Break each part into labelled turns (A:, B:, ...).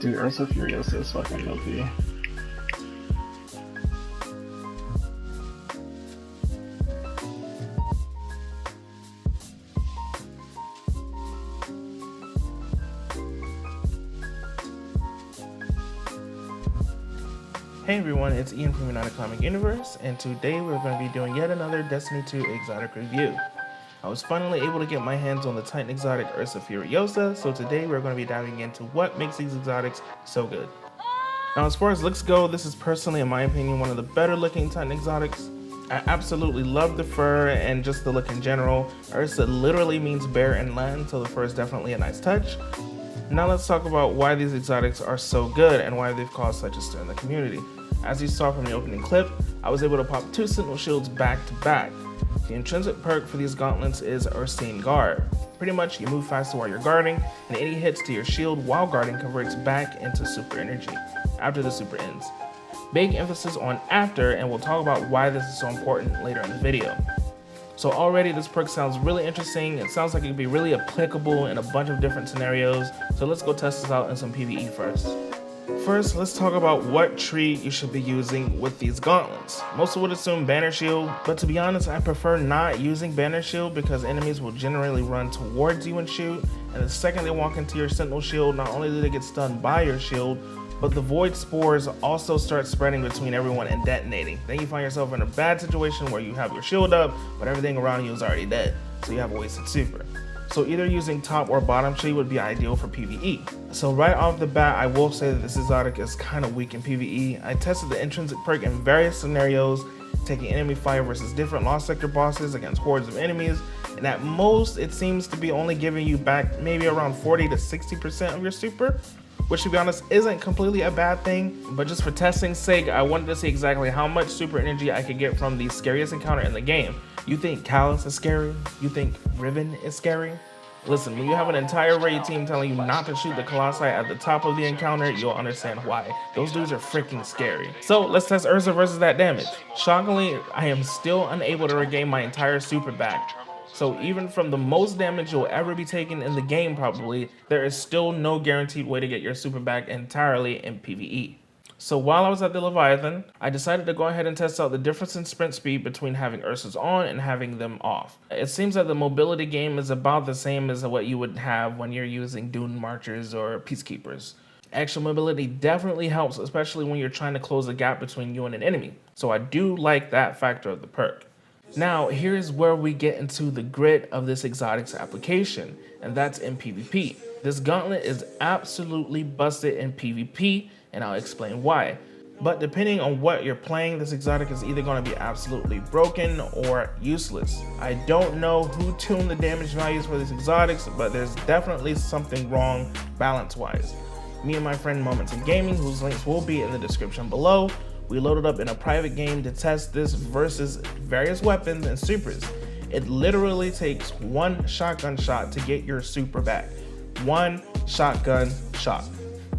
A: Dude, Ursa Furiosa is fucking OP.
B: Hey everyone, it's Ian from United Comic Universe, and today we're going to be doing yet another Destiny 2 exotic review. I was finally able to get my hands on the Titan exotic Ursa Furiosa, so today we're going to be diving into what makes these exotics so good. Now as far as looks go, this is personally, in my opinion, one of the better looking Titan exotics. I absolutely love the fur and just the look in general. Ursa literally means bear in Latin, so the fur is definitely a nice touch. Now let's talk about why these exotics are so good and why they've caused such a stir in the community. As you saw from the opening clip, I was able to pop 2 Sentinel Shields back to back. The intrinsic perk for these gauntlets is Ursine Guard. Pretty much you move faster while you're guarding, and any hits to your shield while guarding converts back into super energy after the super ends. Big emphasis on after, and we'll talk about why this is so important later in the video. So already this perk sounds really interesting. It sounds like it could be really applicable in a bunch of different scenarios. So let's go test this out in some PvE first. First, let's talk about what tree you should be using with these gauntlets. Most would assume Banner Shield, but to be honest, I prefer not using Banner Shield because enemies will generally run towards you and shoot, and the second they walk into your Sentinel Shield, not only do they get stunned by your shield, but the Void Spores also start spreading between everyone and detonating. Then you find yourself in a bad situation where you have your shield up, but everything around you is already dead, so you have a wasted super. So either using top or bottom tree would be ideal for PvE. So right off the bat, I will say that this exotic is kind of weak in PvE. I tested the intrinsic perk in various scenarios, taking enemy fire versus different Lost Sector bosses against hordes of enemies, and at most it seems to be only giving you back maybe around 40 to 60% of your super, which to be honest isn't completely a bad thing, but just for testing's sake, I wanted to see exactly how much super energy I could get from the scariest encounter in the game. You think Callus is scary? You think Riven is scary? Listen, when you have an entire raid team telling you not to shoot the Colossi at the top of the encounter, you'll understand why. Those dudes are freaking scary. So let's test Ursa versus that damage. Shockingly, I am still unable to regain my entire super back. So even from the most damage you'll ever be taking in the game probably, there is still no guaranteed way to get your super back entirely in PvE. So while I was at the Leviathan, I decided to go ahead and test out the difference in sprint speed between having Ursas on and having them off. It seems that the mobility game is about the same as what you would have when you're using Dune Marchers or Peacekeepers. Actual mobility definitely helps, especially when you're trying to close the gap between you and an enemy. So I do like that factor of the perk. Now, here's where we get into the grit of this exotic's application, and that's in PvP. This gauntlet is absolutely busted in PvP, and I'll explain why. But depending on what you're playing, this exotic is either going to be absolutely broken or useless. I don't know who tuned the damage values for these exotics, but there's definitely something wrong balance-wise. Me and my friend Moments in Gaming, whose links will be in the description below, we loaded up in a private game to test this versus various weapons and supers. It literally takes one shotgun shot to get your super back. One shotgun shot.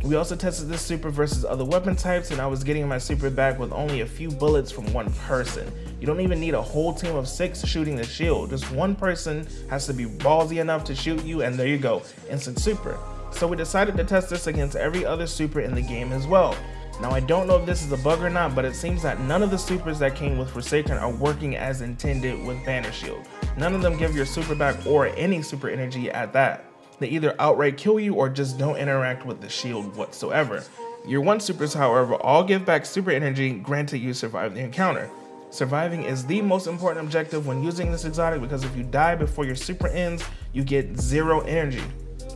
B: We also tested this super versus other weapon types, and I was getting my super back with only a few bullets from one person. You don't even need a whole team of 6 shooting the shield. Just one person has to be ballsy enough to shoot you, and there you go, instant super. So we decided to test this against every other super in the game as well. Now I don't know if this is a bug or not, but it seems that none of the supers that came with Forsaken are working as intended with Banner Shield. None of them give your super back or any super energy at that. They either outright kill you or just don't interact with the shield whatsoever. Your 1 supers, however, all give back super energy, granted you survive the encounter. Surviving is the most important objective when using this exotic because if you die before your super ends, you get 0 energy.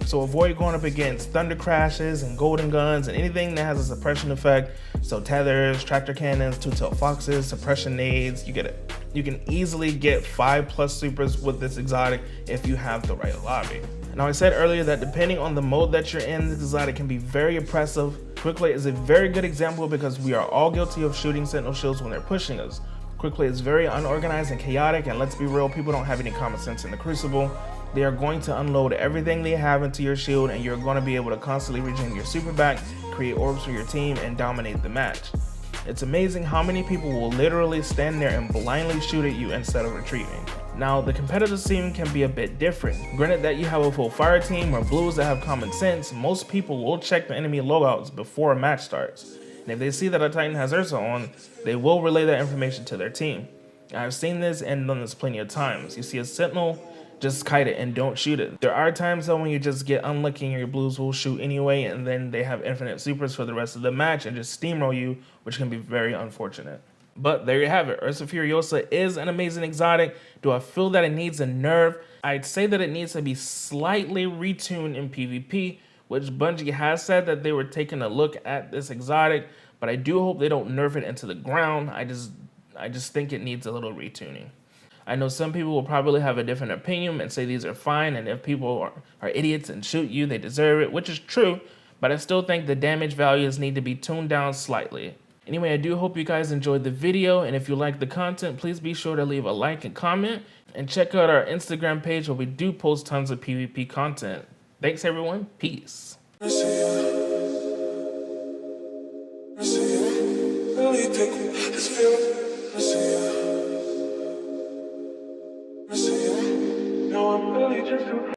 B: So avoid going up against Thunder Crashes and Golden Guns and anything that has a suppression effect. So tethers, tractor cannons, two-tailed foxes, suppression nades, you get it. You can easily get 5+ supers with this exotic if you have the right lobby. Now I said earlier that depending on the mode that you're in, this exotic can be very oppressive. Quickplay is a very good example because we are all guilty of shooting Sentinel Shields when they're pushing us. Quickplay is very unorganized and chaotic, and let's be real, people don't have any common sense in the Crucible. They are going to unload everything they have into your shield, and you're going to be able to constantly regain your super back, create orbs for your team, and dominate the match. It's amazing how many people will literally stand there and blindly shoot at you instead of retreating. Now, the competitive scene can be a bit different. Granted that you have a full fire team or blues that have common sense, most people will check the enemy logouts before a match starts. And if they see that a Titan has Ursa on, they will relay that information to their team. I've seen this and done this plenty of times. You see a Sentinel, just kite it and don't shoot it. There are times though when you just get unlucky and your blues will shoot anyway, and then they have infinite supers for the rest of the match and just steamroll you, which can be very unfortunate. But there you have it. Ursa Furiosa is an amazing exotic. Do I feel that it needs a nerf? I'd say that it needs to be slightly retuned in PvP, which Bungie has said that they were taking a look at this exotic, but I do hope they don't nerf it into the ground. I just think it needs a little retuning. I know some people will probably have a different opinion and say these are fine, and if people are idiots and shoot you, they deserve it, which is true, but I still think the damage values need to be tuned down slightly. Anyway, I do hope you guys enjoyed the video, and if you like the content, please be sure to leave a like and comment, and check out our Instagram page where we do post tons of PvP content. Thanks everyone, peace.
C: Really take this feeling.